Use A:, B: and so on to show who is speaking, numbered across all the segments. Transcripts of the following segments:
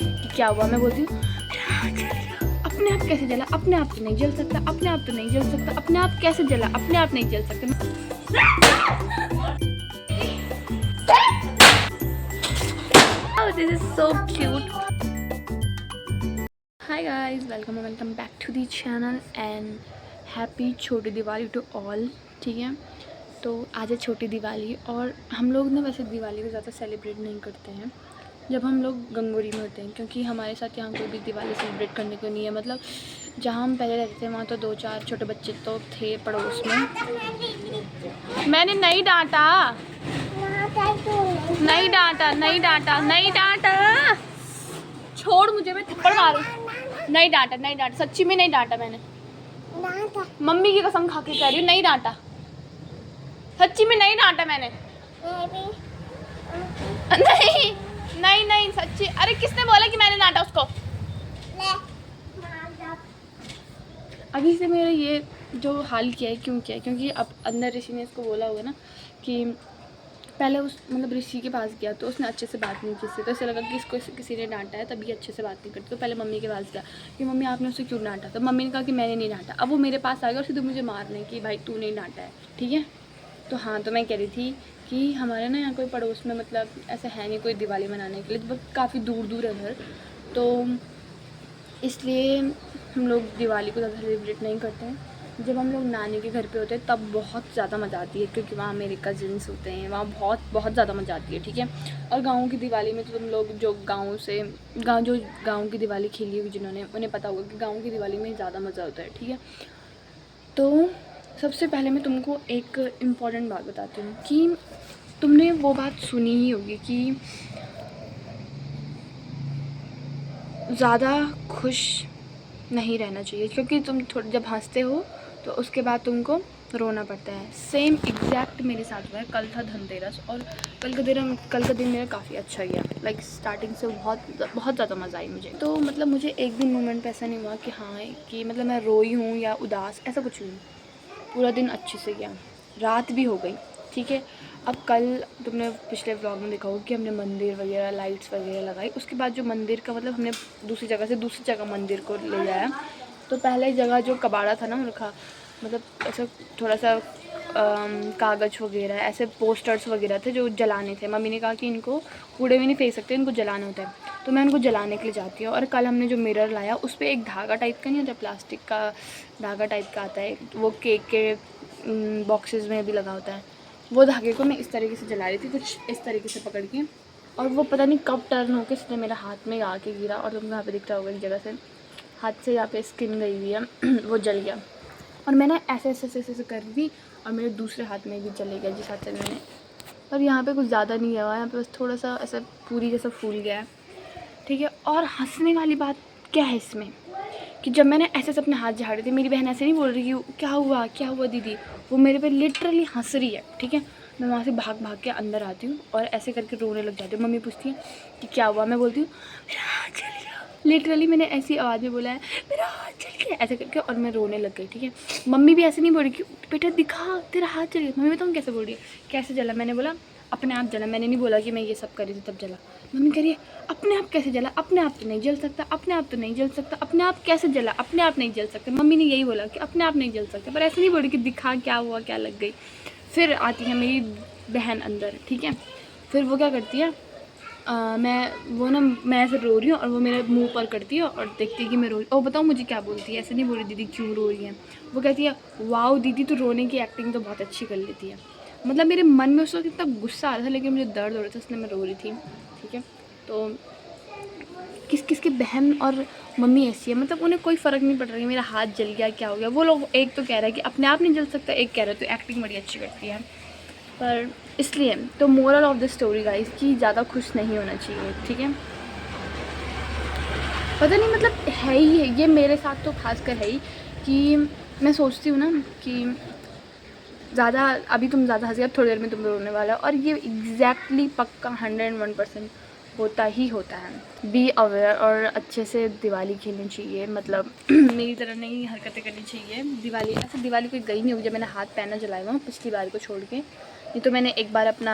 A: कि क्या हुआ। मैं बोलती हूँ अपने आप कैसे जला, अपने आप तो नहीं जल सकता, अपने आप तो नहीं जल सकता, अपने आप कैसे जला, अपने आप नहीं जल सकता। Oh, this is so cute. Hi guys, welcome back to the channel and happy छोटी दिवाली to all। ठीक है, तो आज है छोटी दिवाली और हम लोग ना वैसे दिवाली को ज़्यादा सेलिब्रेट नहीं करते हैं जब हम लोग गंगोरी में होते हैं, क्योंकि हमारे साथ यहाँ कोई भी दिवाली सेलिब्रेट करने को नहीं है। मतलब जहाँ हम पहले रहते थे वहाँ तो 2-4 छोटे बच्चे तो थे पड़ोस में। मैंने नहीं डांटा, नहीं डांटा, नहीं डांटा, नहीं डांटा, छोड़ मुझे, मैं थप्पड़ मारूं। नहीं डांटा, नहीं डांटा, सच्ची में नहीं डांटा मैंने। मम्मी की कसम खा के कह रही हूँ, नहीं डांटा, सच्ची में नहीं डांटा मैंने। नहीं नहीं नहीं सच्ची। अरे किसने बोला कि मैंने डांटा उसको? अभी से मेरा ये जो हाल किया है, क्यों किया है? क्योंकि अब अंदर ऋषि ने इसको बोला हुआ ना कि पहले उस मतलब ऋषि के पास गया तो उसने अच्छे से बात नहीं की, तो ऐसे लगा कि इसको किसी ने डांटा है तभी अच्छे से बात नहीं करती। तो पहले मम्मी के पास गया कि मम्मी आपने उसे क्यों डांटा? तो मम्मी ने कहा कि मैंने नहीं डांटा। अब वो मेरे पास आ गया और सीधे मुझे मारने कि भाई तू नहीं डांटा है, ठीक है। तो हाँ, तो मैं कह रही थी कि हमारे ना यहाँ कोई पड़ोस में मतलब ऐसा है नहीं कोई दिवाली मनाने के लिए, काफ़ी दूर दूर है घर, तो इसलिए हम लोग दिवाली को ज़्यादा सेलिब्रेट नहीं करते हैं। जब हम लोग नानी के घर पे होते हैं तब बहुत ज़्यादा मज़ा आती है, क्योंकि वहाँ मेरे कज़िन्स होते हैं, वहाँ बहुत बहुत ज़्यादा मज़ा आती है, ठीक है। और गाँव की दिवाली में तो तुम लोग जो गाँव की दिवाली खेली होगी जिन्होंने, उन्हें पता होगा कि गाँव की दिवाली में ज़्यादा मज़ा होता है, ठीक है। तो सबसे पहले मैं तुमको एक इम्पॉर्टेंट बात बताती हूँ कि तुमने वो बात सुनी ही होगी कि ज़्यादा खुश नहीं रहना चाहिए, क्योंकि तुम थोड़ा जब हंसते हो तो उसके बाद तुमको रोना पड़ता है। सेम एग्जैक्ट मेरे साथ हुआ है। कल था धनतेरस और कल का दिन मेरा काफ़ी अच्छा गया। लाइक स्टार्टिंग से बहुत ज़्यादा मज़ा आई मुझे। तो मतलब मुझे एक दिन मोमेंट पे ऐसा नहीं हुआ कि हाँ कि मतलब मैं रोई हूँ या उदास, ऐसा कुछ नहीं। पूरा दिन अच्छे से गया, रात भी हो गई, ठीक है। अब कल तुमने पिछले व्लॉग में देखा होगा कि हमने मंदिर वगैरह लाइट्स वगैरह लगाई। उसके बाद जो मंदिर का मतलब हमने दूसरी जगह से दूसरी जगह मंदिर को ले जाया। तो पहले जगह जो कबाड़ा था ना उनका, मतलब ऐसा थोड़ा सा कागज़ वगैरह ऐसे पोस्टर्स वगैरह थे जो जलाने थे। मम्मी ने कहा कि इनको कूड़े में नहीं फेंक सकते, इनको जलाना होता है, तो मैं उनको जलाने के लिए जाती हूँ। और कल हमने जो मिरर लाया उस पर एक धागा टाइप का नहीं होता, प्लास्टिक का धागा टाइप का आता है, वो केक के बॉक्सेस में भी लगा होता है। वो धागे को मैं इस तरीके से जला रही थी, कुछ इस तरीके से पकड़ के, और वो पता नहीं कब टर्न होकर सीधे मेरा हाथ में आके गिरा। और तुमको यहाँ पे दिख रहा होगा एक जगह से हाथ से यहाँ पे स्किन गई हुई है वो जल गया। और मैंने ऐसे कर दी और मेरे दूसरे हाथ में भी चले गया जिस हाथ से मैंने। और यहाँ पे कुछ ज़्यादा नहीं हुआ, यहाँ पे बस थोड़ा सा ऐसा पूरी जैसा फूल गया है, ठीक है। और हंसने वाली बात क्या है इसमें कि जब मैंने ऐसे अपने हाथ झाड़े थे, मेरी बहन ऐसे नहीं बोल रही कि क्या हुआ दीदी, वो मेरे पे लिटरली हंस रही है, ठीक है। मैं वहाँ से भाग भाग के अंदर आती हूँ और ऐसे करके रोने लग जाती हूँ। मम्मी पूछती है कि क्या हुआ, मैं बोलती हूँ मेरा हाथ जल गया। लिटरली मैंने ऐसी आवाज़ में बोला है मेरा हाथ जल गया ऐसे करके, और मैं रोने लग गई, ठीक है। मम्मी भी ऐसे नहीं बोल रही कि बेटा दिखा तेरा हाथ जल गया। मम्मी बताऊँ कैसे बोल रही है, कैसे जला? मैंने बोला अपने आप जला, मैंने नहीं बोला कि मैं ये सब करी थी तब जला। मम्मी कह रही है अपने आप कैसे जला, अपने आप तो नहीं जल सकता, अपने आप तो नहीं जल सकता, अपने आप कैसे जला, अपने आप नहीं जल सकता। मम्मी ने यही बोला कि अपने आप नहीं जल सकता, पर ऐसे नहीं बोली कि दिखा क्या हुआ, क्या लग गई। फिर आती है मेरी बहन अंदर, ठीक है। फिर वो क्या करती है, मैं ऐसे रो रही हूँ और वो मेरे मुंह पर करती है और देखती है कि मैं रो रही। और बताओ मुझे क्या बोलती है, ऐसे नहीं बोल रही दीदी क्यों रो रही है, वो कहती है वाओ दीदी तो रोने की एक्टिंग तो बहुत अच्छी कर लेती है। मतलब मेरे मन में उस वक्त इतना गुस्सा आ रहा था, लेकिन मुझे दर्द हो रहा था, इसलिए मैं रो रही थी, ठीक है। तो किसकी बहन और मम्मी ऐसी है, मतलब उन्हें कोई फ़र्क नहीं पड़ रहा है मेरा हाथ जल गया क्या हो गया। वो लोग एक तो कह रहा है कि अपने आप नहीं जल सकता, एक कह रहा है तो एक्टिंग बड़ी अच्छी करती है। पर इसलिए तो moral of the story guys कि ज़्यादा खुश नहीं होना चाहिए, ठीक है। पता नहीं मतलब है ही है ये मेरे साथ तो खासकर है ही कि मैं सोचती हूँ ना कि ज़्यादा अभी तुम ज़्यादा हंसी, अब थोड़ी देर में तुम रोने वाला है, और ये एग्जैक्टली पक्का 101% होता ही होता है। बी अवेयर और अच्छे से दिवाली खेलनी चाहिए, मतलब मेरी तरह नहीं हरकतें करनी चाहिए। दिवाली ऐसे दिवाली कोई गई नहीं होगी जब मैंने हाथ पैना जलाया हुआ पिछली बार को छोड़ के, ये तो मैंने एक बार अपना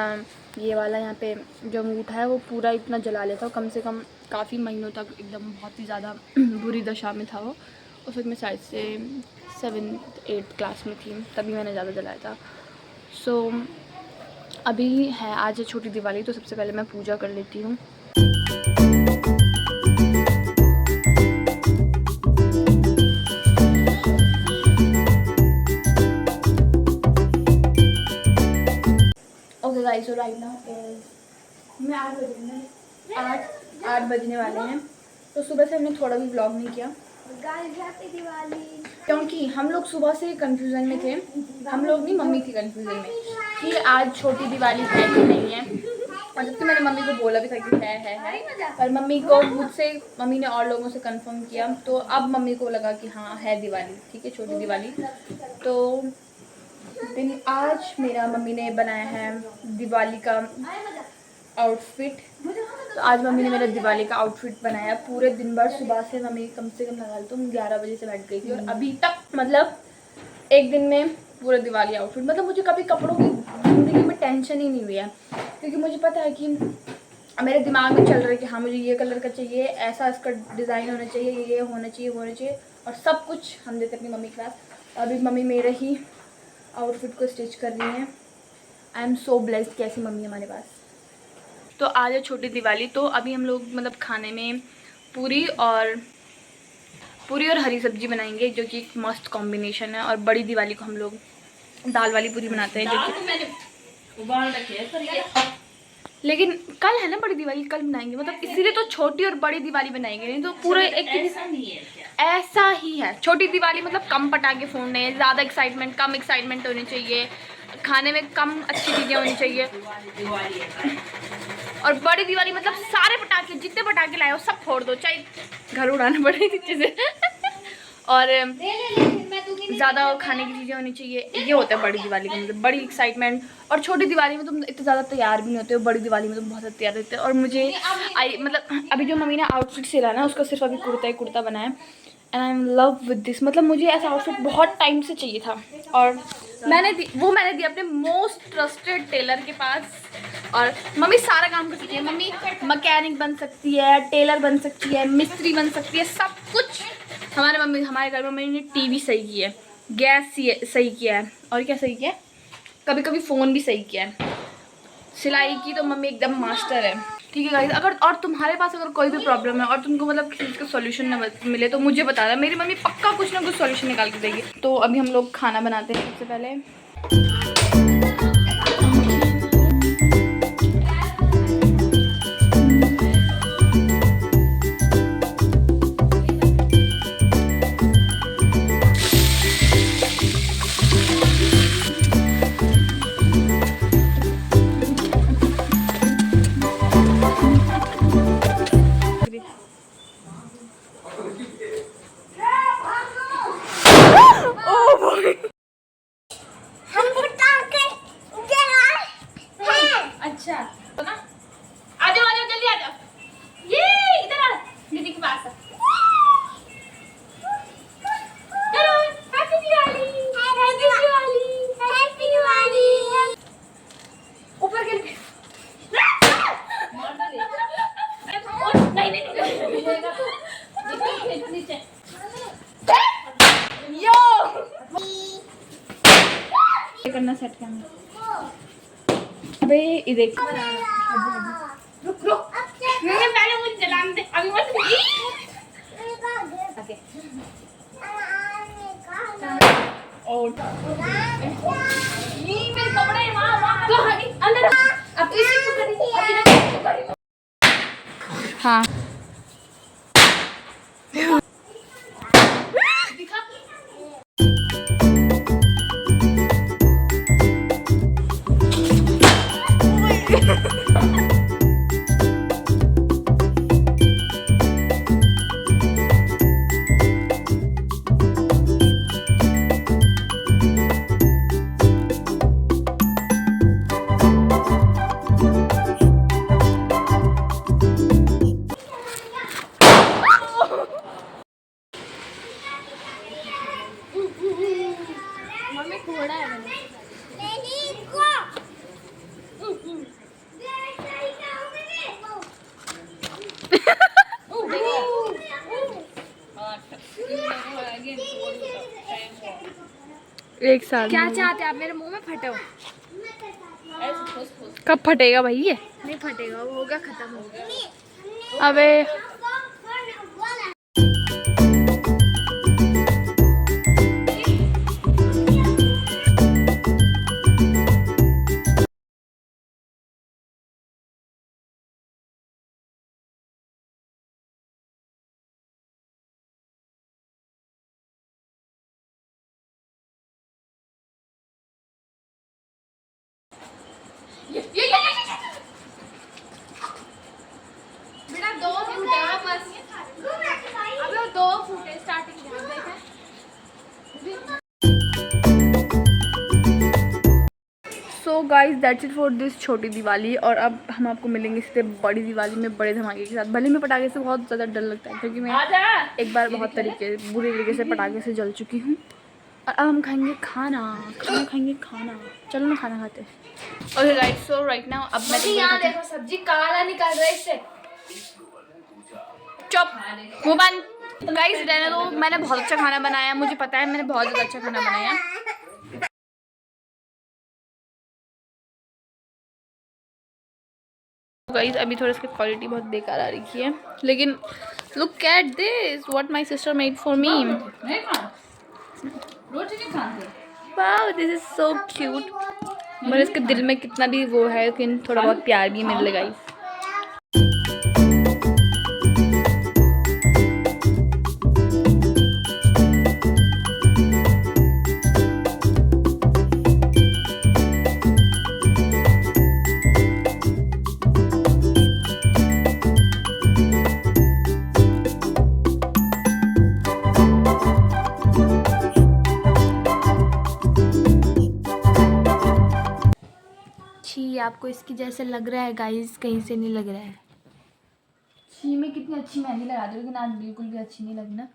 A: ये वाला यहाँ पे जो अंगूठा है वो पूरा इतना जला लिया था, कम से कम काफ़ी महीनों तक एकदम बहुत ही ज़्यादा बुरी दशा में था वो। उस वक्त मैं शायद से 7th-8th क्लास में थी, तभी मैंने ज़्यादा जलाया था। सो अभी है, आज है छोटी दिवाली, तो सबसे पहले मैं पूजा कर लेती हूँ। ओके गाइस, सो राइट नाउ मैं 8 बजने वाले हैं। तो सुबह से हमने थोड़ा भी व्लॉग नहीं किया क्योंकि हम लोग सुबह से कंफ्यूजन में थे। हम लोग नहीं, मम्मी थी कंफ्यूजन में कि आज छोटी दिवाली है कि नहीं है। और जबकि मैंने मम्मी को बोला भी था कि है, पर मम्मी को मुझसे, मम्मी ने और लोगों से कंफर्म किया, तो अब मम्मी को लगा कि हाँ है दिवाली, ठीक है छोटी दिवाली। तो दिन आज मेरा मम्मी ने बनाया है दिवाली का आउटफिट। तो आज मम्मी ने मेरा दिवाली का आउटफिट बनाया। पूरे दिन भर सुबह से मम्मी कम से कम लगा लो 11 बजे से बैठ गई थी, और अभी तक मतलब एक दिन में पूरा दिवाली आउटफिट। मतलब मुझे कभी कपड़ों की ज़िंदगी में टेंशन ही नहीं हुई है, क्योंकि मुझे पता है कि मेरे दिमाग में चल रहा है कि हाँ मुझे ये कलर का चाहिए, ऐसा इसका डिज़ाइन होना चाहिए, ये होना चाहिए, वो होना चाहिए, और सब कुछ हम देते अपनी मम्मी के पास। अभी मम्मी मेरे ही आउटफिट को स्टिच कर रही हैं। आई एम सो ब्लेस्ड कि ऐसी मम्मी हमारे पास। तो आज है छोटी दिवाली, तो अभी हम लोग मतलब खाने में पूरी और हरी सब्जी बनाएंगे, जो कि एक मस्त कॉम्बिनेशन है। और बड़ी दिवाली को हम लोग दाल वाली पूरी बनाते हैं, जो कि मैंने उबाल रखी है। लेकिन कल है ना बड़ी दिवाली, कल बनाएंगे, मतलब इसीलिए तो छोटी और बड़ी दिवाली बनाएंगे, नहीं तो पूरा एक ऐसा ही है। छोटी दिवाली मतलब कम पटाखे फोड़ने, ज़्यादा एक्साइटमेंट, कम एक्साइटमेंट होनी चाहिए, खाने में कम अच्छी चीज़ें होनी चाहिए। और बड़ी दिवाली मतलब सारे पटाखे, जितने पटाखे लाए हो सब फोड़ दो, चाहे घर उड़ाना पड़े चीज़ें और ज़्यादा खाने की चीज़ें होनी चाहिए। ये होता है बड़ी दिवाली का मतलब, बड़ी एक्साइटमेंट। और छोटी दिवाली में तुम इतने ज़्यादा तैयार भी नहीं होते हो, बड़ी दिवाली में तुम बहुत ज़्यादा तैयार रहते हो। और मुझे मतलब अभी जो मम्मी ने आउटफिट सिला ना, उसका सिर्फ अभी कुर्ता ही कुर्ता बनाया, and I am love with this. मतलब मुझे ऐसा आउटफिट बहुत टाइम से चाहिए था, और मैंने दिया अपने मोस्ट ट्रस्टेड टेलर के पास। और मम्मी सारा काम कर सकती है, मम्मी मैकेनिक बन सकती है, टेलर बन सकती है, मिस्त्री बन सकती है, सब कुछ। हमारे घर में मम्मी ने टीवी सही की है, गैस सही किया है, और क्या सही किया है, कभी कभी फ़ोन भी सही किया है। सिलाई की तो मम्मी एकदम मास्टर है, ठीक है गाइस। अगर और तुम्हारे पास अगर कोई भी प्रॉब्लम है और तुमको मतलब किसी चीज़ का सॉल्यूशन ना मिले, तो मुझे बता देना, मेरी मम्मी पक्का कुछ ना कुछ सॉल्यूशन निकाल के देगी। तो अभी हम लोग खाना बनाते हैं सबसे पहले। अच्छा तो ना, आ जाओ जल्दी आ जाओ, ये इधर आ दीदी के पास। चलो happy Diwali, happy Diwali, happy Diwali. ऊपर के नहीं नीचे यो करना सेट करना। अबे ये देख, रुक पहले मुझे जलाने दे, अभी मत ओके। और ये मेरे कपड़े वहां तो अंदर, अब इसी को करेंगे। हाँ 1 साल
B: क्या
A: में।
B: चाहते आप मेरे मुंह में फटे हो?
A: कब फटेगा भाई ये?
B: नहीं फटेगा, वो होगा खत्म हो गया।
A: अबे
B: बेटा 2 फुट है बस। अबे वो 2 फुट है स्टार्टिंग में, देखा?
A: So guys that's it for this छोटी दिवाली। और अब हम आपको मिलेंगे सीधे बड़ी दिवाली में बड़े धमाके के साथ। भले में पटाखे से बहुत ज़्यादा डर लगता है क्योंकि मैं एक बार बहुत बुरी तरीके से पटाखे से जल चुकी हूँ। और अब हम खाएंगे खाना खाएंगे खाना। चलो ना खाना खाते हैं। ओके गाइस, सो राइट नाउ अब मैं
B: यहाँ देखो सब्जी काला निकल रहा है इससे।
A: चुप मुंह बंद। गाइस रहने दो, मैंने बहुत अच्छा खाना बनाया, मुझे पता है मैंने बहुत ज़्यादा अच्छा खाना बनाया। गाइस अभी थोड़ा इसकी क्वालिटी बहुत बेकार आ रही है, लेकिन look at this what my sister made for me. Wow this is so cute. मेरे इसके दिल में कितना भी वो है, लेकिन थोड़ा बहुत प्यार भी मिल रहा है। छी, आपको इसकी जैसे लग रहा है गाइस? कहीं से नहीं लग रहा है। छी, मैं कितनी अच्छी मेहंदी लगा दी, लेकिन आज बिल्कुल भी अच्छी नहीं लगी ना।